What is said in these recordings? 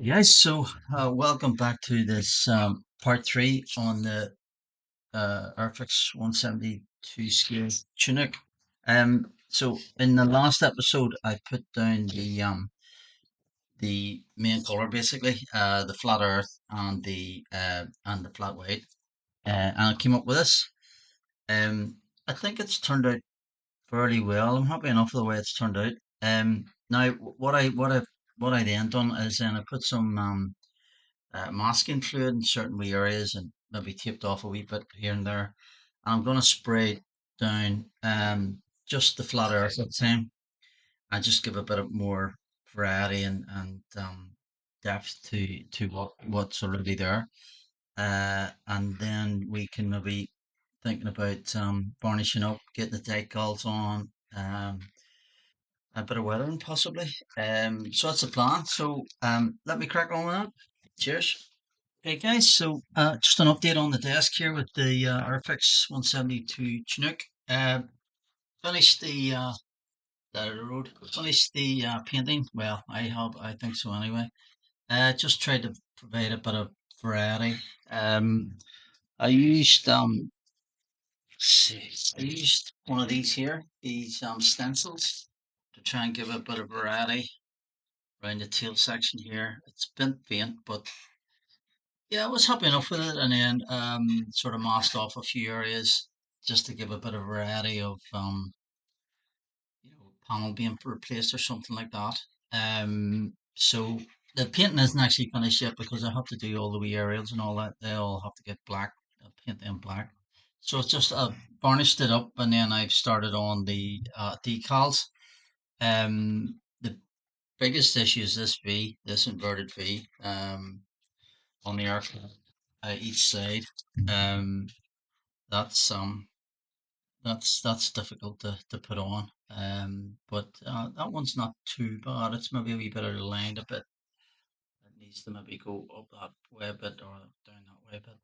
Yes, so welcome back to this part three on the Airfix 172 scale Chinook. So in the last episode, I put down the main color basically, the flat earth and the flat white, and I came up with this. I think it's turned out fairly well. I'm happy enough with the way it's turned out. Now what I then done is then I put some masking fluid in certain wee areas and maybe taped off a wee bit here and there. And I'm going to spray down just the flat earth at the time and just give a bit of more variety and depth to what's already there. And then we can maybe thinking about varnishing up, getting the decals on, a bit of weathering possibly. So that's the plan. So let me crack on with that. Cheers. Hey guys, so just an update on the desk here with the Airfix 172 Chinook. Finished finished the painting. Well, I think so anyway. Just tried to provide a bit of variety. I used I used one of these here, these stencils, to try and give a bit of variety around the tail section here. It's bent paint, but yeah, I was happy enough with it, and then sort of masked off a few areas just to give a bit of variety of panel being replaced or something like that. So the painting isn't actually finished yet because I have to do all the wee aerials and all that. They all have to get black, paint them black. So it's just varnished it up, and then I've started on the decals. The biggest issue is this V, this inverted V, on the aircraft each side. Um, that's that's difficult to put on. But that one's not too bad. It's maybe a wee bit aligned a bit. It needs to maybe go up that way a bit or down that way a bit.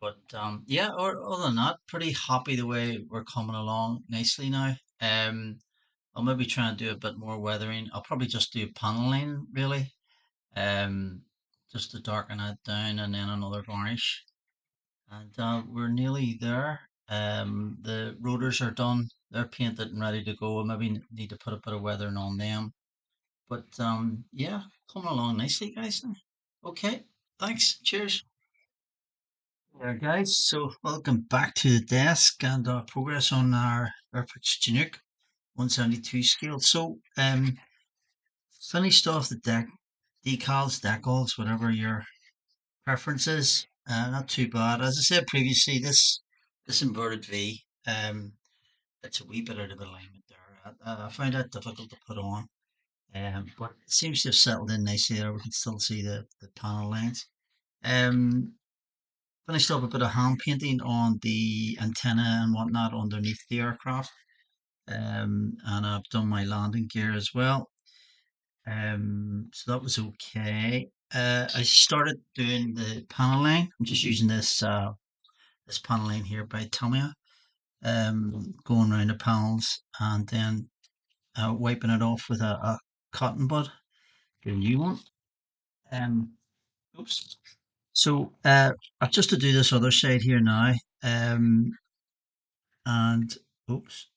But yeah, or other than that, pretty happy the way we're coming along nicely now. I'll maybe try and do a bit more weathering. I'll probably just do paneling really. Um, just to darken it down and then another varnish. And we're nearly there. The rotors are done. They're painted and ready to go. I maybe need to put a bit of weathering on them. But yeah, coming along nicely, guys. Okay, thanks. Cheers. There, guys. So welcome back to the desk and progress on our Airfix Chinook 172 scale. So finished off the decals, whatever your preferences. Not too bad. As I said previously, this inverted V, it's a wee bit out of alignment there. I found that difficult to put on, but it seems to have settled in nicely there. We can still see the panel lines. Um, Finished off a bit of hand painting on the antenna and whatnot underneath the aircraft. And I've done my landing gear as well. So that was okay. I started doing the paneling. I'm just using this paneling here by Tamiya. Going around the panels and then wiping it off with a cotton bud. Get a new one. Um, oops. So I've just to do this other side here now. And oops.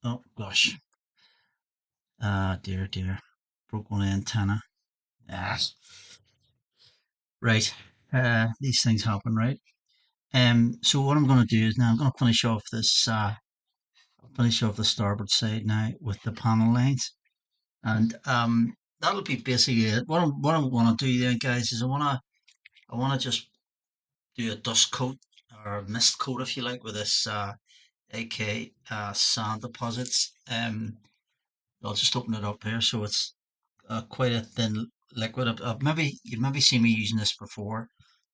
Oh gosh. Ah, dear, dear. Broke one antenna. Ah, right. These things happen, right? So what I'm going to do is now I'm going to finish off the starboard side now with the panel lines, and that'll be basically it. What I want to do then, guys, is I want to just do a dust coat or a mist coat, if you like, with this AK sand deposits. I'll just open it up here, so it's quite a thin liquid. Maybe you've maybe seen me using this before,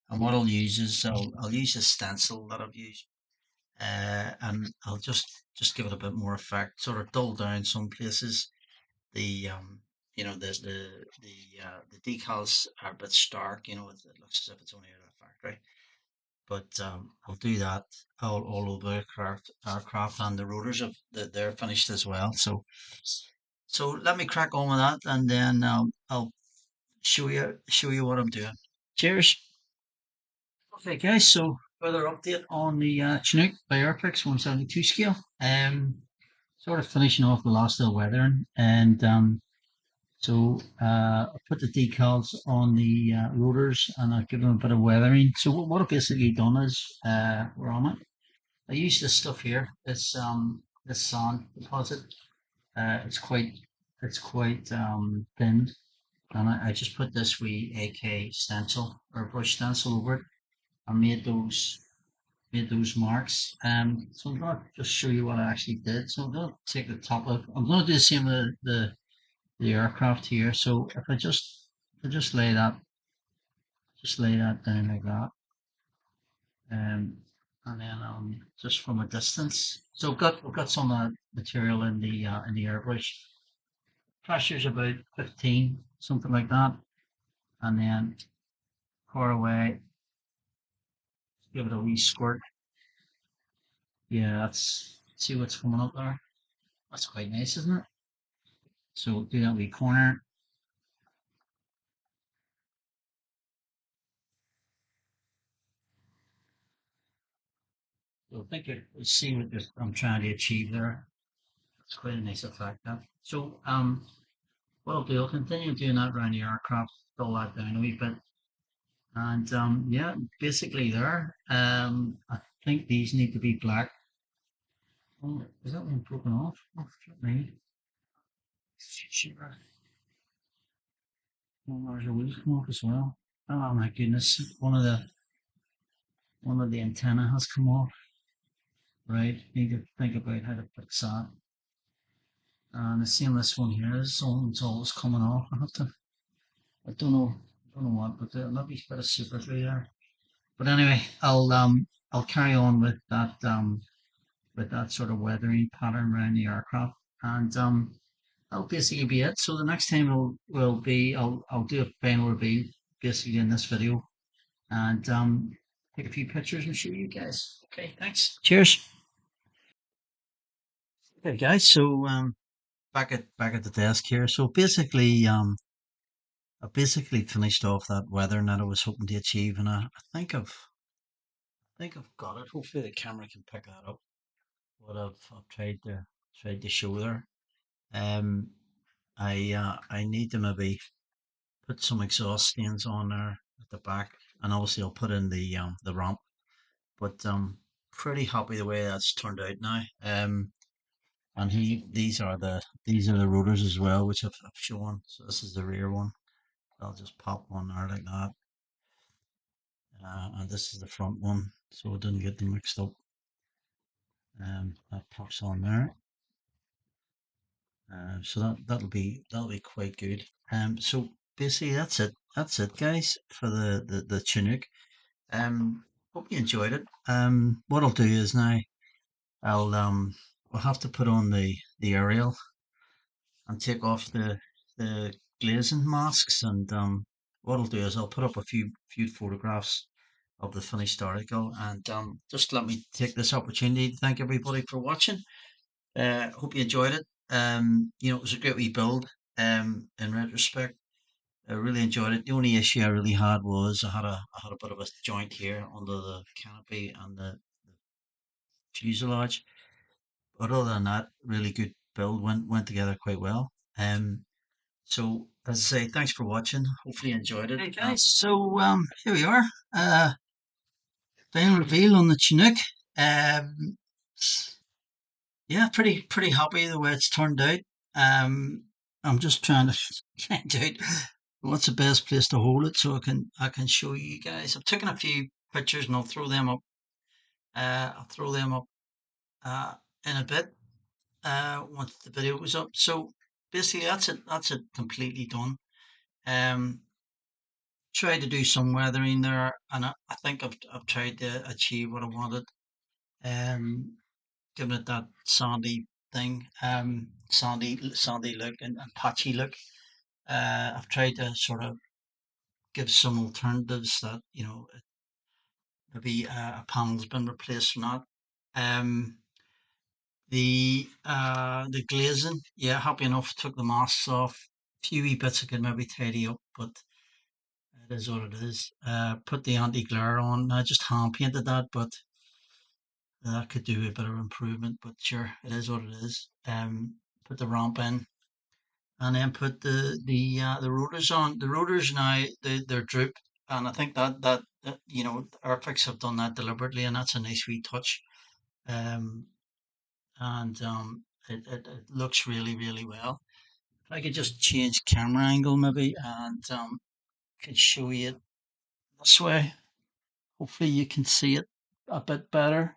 and what I'll use is I'll use a stencil that I've used, and I'll just give it a bit more effect, sort of dull down some places. The the decals are a bit stark. It looks as if it's only out of the factory. But I'll do that all over the aircraft, and the rotors they're finished as well. So let me crack on with that, and then I'll show you what I'm doing. Cheers. Okay, guys. So further update on the Chinook by Airfix 172 scale. Sort of finishing off the last little weathering, and I put the decals on the rotors, and I've given them a bit of weathering. So what I've basically done is we're on it. I use this stuff here. This sand deposit. It's quite thin, and I just put this wee AK stencil or brush stencil over it. I made those marks. So I'm gonna just show you what I actually did. So I'm gonna take the top of. I'm gonna do the same with the aircraft here. So if I just lay that down like that, and then just from a distance. So we've got some material in the airbrush. Pressure's about 15, something like that, and then pour away. Give it a wee squirt. Yeah, that's see what's coming up there. That's quite nice, isn't it? So do that wee corner. So I think you see what I'm trying to achieve there. It's quite a nice effect. That. So what I'll do, I'll continue doing that around the aircraft, dull that down a wee bit, and yeah, basically there. I think these need to be black. Oh, is that one broken off? Oh, flip me. Sure. Well, there's a wheel come off as well. Oh my goodness, one of the antenna has come off. Right, need to think about how to fix that. And the same this one here, this one's always coming off. I don't know what, but there might be a bit of super through there. But anyway, I'll carry on with that sort of weathering pattern around the aircraft, and that'll basically be it. So the next time will be I'll do a final reveal basically in this video, and take a few pictures and show you guys. Okay, thanks. Cheers. Okay, guys. So back at the desk here. So basically, I basically finished off that weathering that I was hoping to achieve, and I think I've got it. Hopefully the camera can pick that up. What I've tried to show there. Um, I need to maybe put some exhaust stains on there at the back, and obviously I'll put in the ramp. But pretty happy the way that's turned out now. And these are the rotors as well, which I've shown. So this is the rear one. I'll just pop one there like that, and this is the front one, so it didn't get them mixed up. That pops on there. So that'll be quite good. So basically that's it, guys, for the Chinook. Hope you enjoyed it. What I'll do is now I'll um I'll have to put on the aerial and take off the glazing masks, and what I'll do is I'll put up a few photographs of the finished article, and just let me take this opportunity to thank everybody for watching. Hope you enjoyed it. It was a great wee build. In retrospect, I really enjoyed it. The only issue I really had was I had a bit of a joint here under the canopy and the fuselage. But other than that, really good build. Went together quite well. So as I say, thanks for watching. Hopefully you enjoyed it. Hey guys, so here we are. Final reveal on the Chinook. Um, yeah, pretty happy the way it's turned out. Um, I'm just trying to find out what's the best place to hold it so I can show you guys. I've taken a few pictures and I'll throw them up. I'll throw them up uh, in a bit once the video goes up. So basically, that's it. That's it completely done. Um, Tried to do some weathering there, and I think I've tried to achieve what I wanted. Um, Giving it that sandy thing, sandy look and patchy look. I've tried to sort of give some alternatives that maybe a panel's been replaced or not. Um, the glazing, yeah, happy enough. Took the masks off. A few wee bits I could maybe tidy up, but It is what it is. Put the anti-glare on. I just hand painted that, but that could do a bit of improvement. But sure, it is what it is. Put the ramp in, and then put the rotors on. The rotors now they're droop, and I think that Airfix have done that deliberately, and that's a nice wee touch. Um, and it looks really really well. If I could just change camera angle maybe, and could show you it this way. Hopefully you can see it a bit better.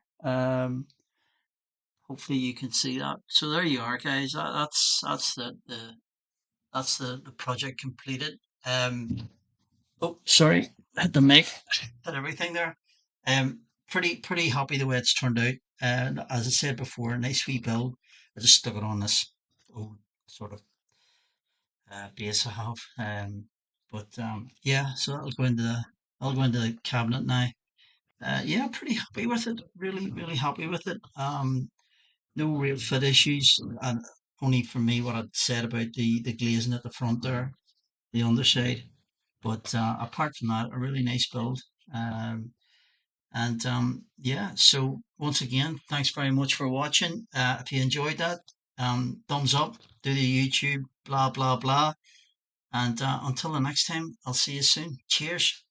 Hopefully you can see that. So there you are, guys. That's the project completed. Oh, sorry, hit the mic, hit everything there. Pretty happy the way it's turned out. And as I said before, nice wee build. I just stuck it on this old sort of base I have. But yeah, so I'll go into the cabinet now. Yeah, pretty happy with it. Really, really happy with it. No real fit issues, and only for me what I'd said about the glazing at the front there, the underside. But apart from that, a really nice build. And yeah, so once again, thanks very much for watching. If you enjoyed that, thumbs up, do the YouTube, blah blah blah. And until the next time, I'll see you soon. Cheers.